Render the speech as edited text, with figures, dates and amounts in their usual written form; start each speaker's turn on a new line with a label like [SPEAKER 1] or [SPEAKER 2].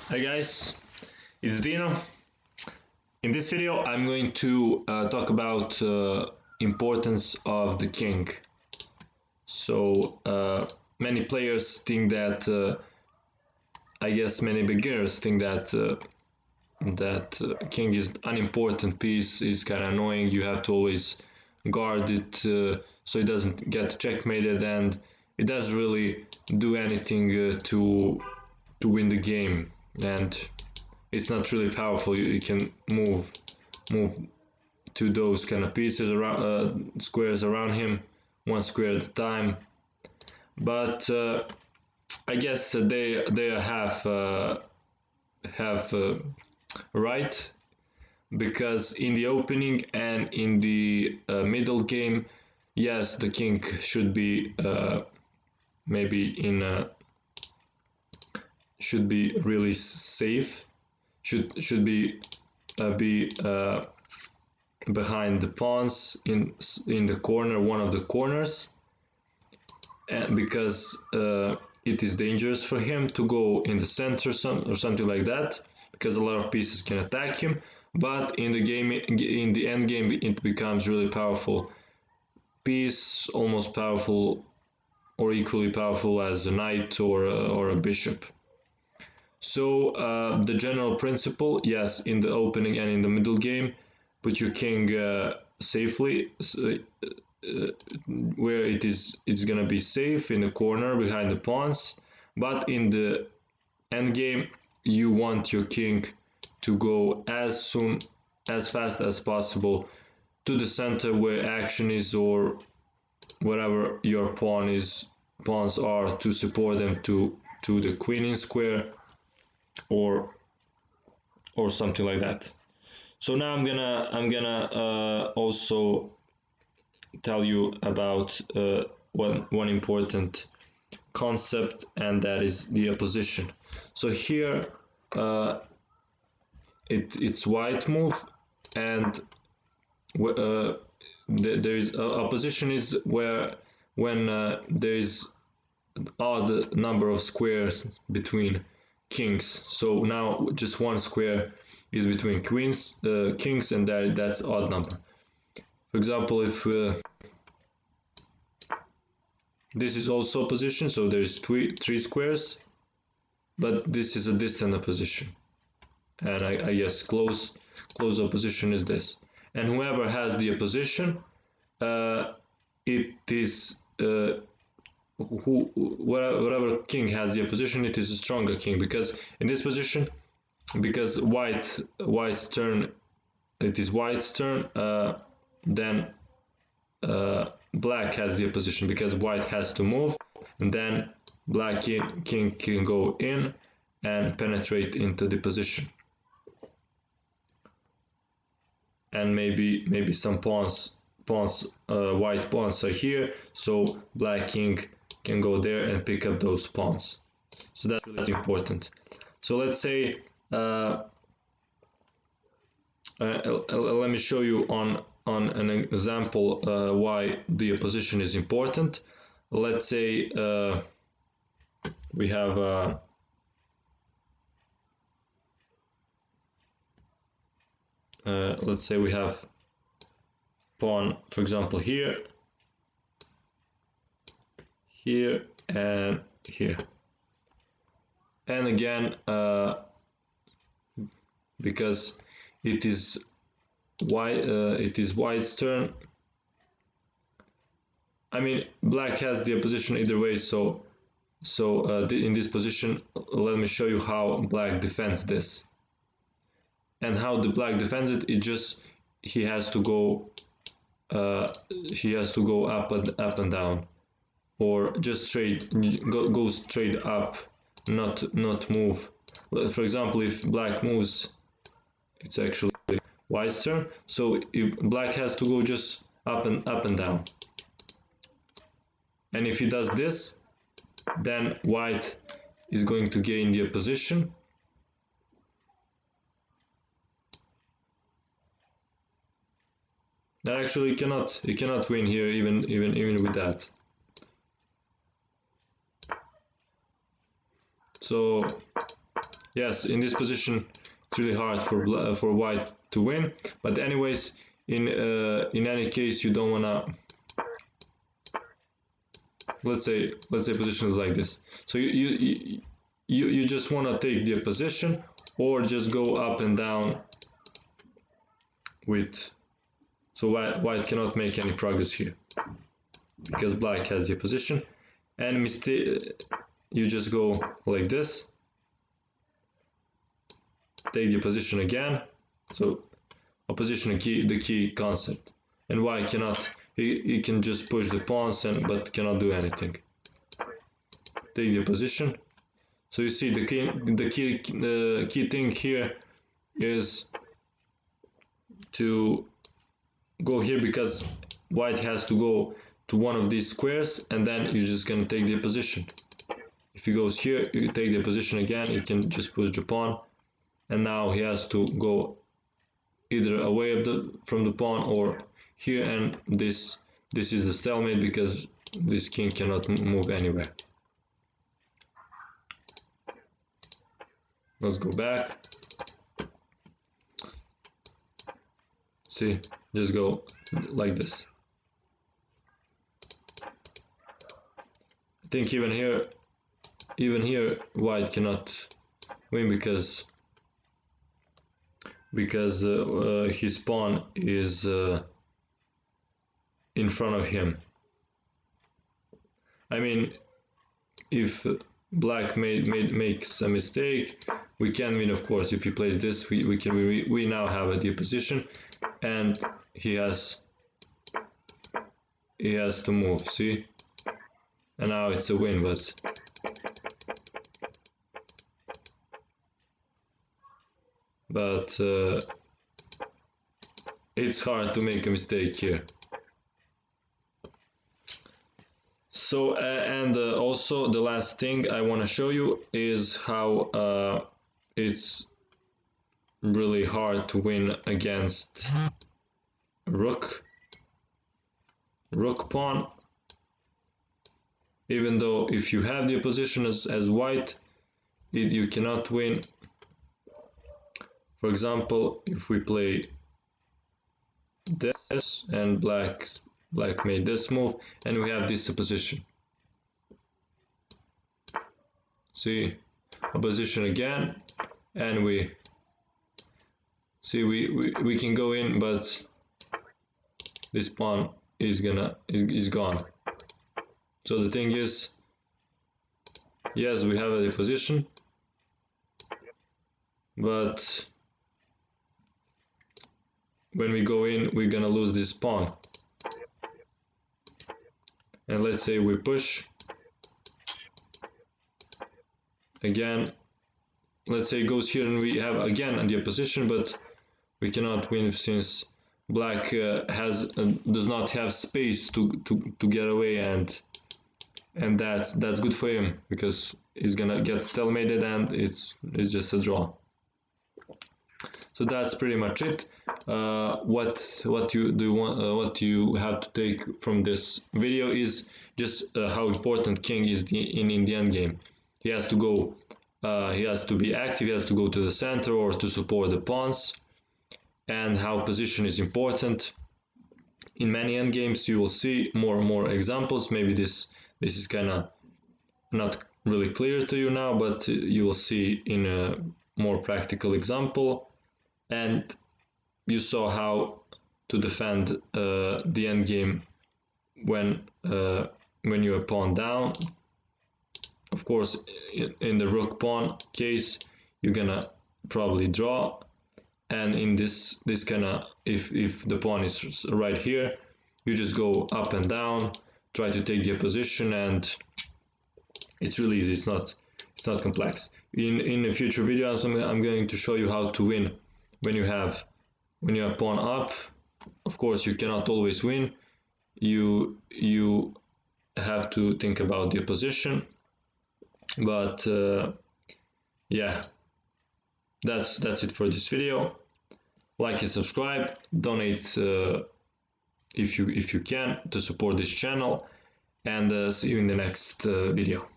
[SPEAKER 1] Hi guys, it's Dino. In this video, I'm going to talk about importance of the king. So many players think that, I guess many beginners think that king is an unimportant piece, is kind of annoying. You have to always guard it so it doesn't get checkmated, and it doesn't really do anything to win the game. And it's not really powerful. You can move to those kind of pieces around squares around him, one square at a time. But I guess they have right, because in the opening and in the middle game, yes, the king should be maybe in should be really safe, should be behind the pawns in the corner, one of the corners, and because it is dangerous for him to go in the center or something like that, because a lot of pieces can attack him. But in the game, in the end game, it becomes really powerful piece, almost powerful or equally powerful as a knight or a bishop. So the general principle, yes, in the opening and in the middle game, put your king safely, where it's gonna be safe in the corner behind the pawns. But in the end game, you want your king to go as fast as possible to the center where action is, or wherever your pawns are, to support them to the queen in square, or something like that. So now I'm gonna also tell you about one important concept, and that is the opposition. So here it's white move, and there is opposition is when there is odd number of squares between kings. So now just one square is between kings, and that's odd number. For example, if this is also opposition, so there's three squares, but this is a distant opposition, and I guess close opposition is this. And whoever has the opposition, it is whatever king has the opposition, it is a stronger king, because in this position, because white's turn, it is white's turn, then black has the opposition, because white has to move, and then black king can go in and penetrate into the position, and maybe some pawns white pawns are here, so black king can go there and pick up those pawns. So that's really important. So let's say let me show you on an example why the opposition is important. Let's say we have let's say we have pawn, for example, here, and here, and again because it is white's turn. I mean, black has the opposition either way, so in this position, let me show you how black defends this. And how the black defends it, he has to go up and down, or just go straight up, not move. For example, if black moves, it's actually white's turn. So if black has to go just up and down, and if he does this, then white is going to gain the opposition. That actually he cannot win here, even with that. So yes, in this position it's really hard for white to win. But anyways, in any case, you don't wanna, let's say position is like this. So you just wanna take the position, or just go up and down with, so white cannot make any progress here because black has the position. And mistake, you just go like this, take the position again. So opposition the key concept, and white cannot, he can just push the pawns but cannot do anything. Take the position. So you see the key thing here is to go here, because white has to go to one of these squares, and then you're just gonna take the position. If he goes here, you take the position again, you can just push the pawn, and now he has to go either away from the pawn or here, and this is a stalemate because this king cannot move anywhere. Let's go back. See, just go like this. I think even here white cannot win because his pawn is in front of him. I mean, if black makes a mistake, we can win, of course. If he plays this, we now have a deep position, and he has to move. See, and now it's a win, but it's hard to make a mistake here. So and also the last thing I want to show you is how it's really hard to win against rook pawn, even though if you have the opposition as white, you cannot win. For example, if we play this and black made this move, and we have this opposition. See, opposition again, and we see we can go in, but this pawn is gone. So the thing is, yes, we have a position, but when we go in, we're gonna lose this pawn. And let's say we push again. Let's say it goes here, and we have again the opposition, but we cannot win since black does not have space to get away, and that's good for him because he's gonna get stalemated, and it's just a draw. So that's pretty much it. What you have to take from this video is just how important king is in the end game. He has to go. He has to be active. He has to go to the center or to support the pawns, and how position is important. In many end games, you will see more and more examples. Maybe this is kind of not really clear to you now, but you will see in a more practical example. And you saw how to defend the end game when you're pawn down. Of course, in the rook pawn case, you're gonna probably draw, and in this kind of, if the pawn is right here, you just go up and down, try to take the position, and it's really easy. It's not complex. In a future video, I'm going to show you how to win when you have pawn up. Of course, you cannot always win. You have to think about the position, but yeah, that's it for this video. Like and subscribe, donate if you can to support this channel, and see you in the next video.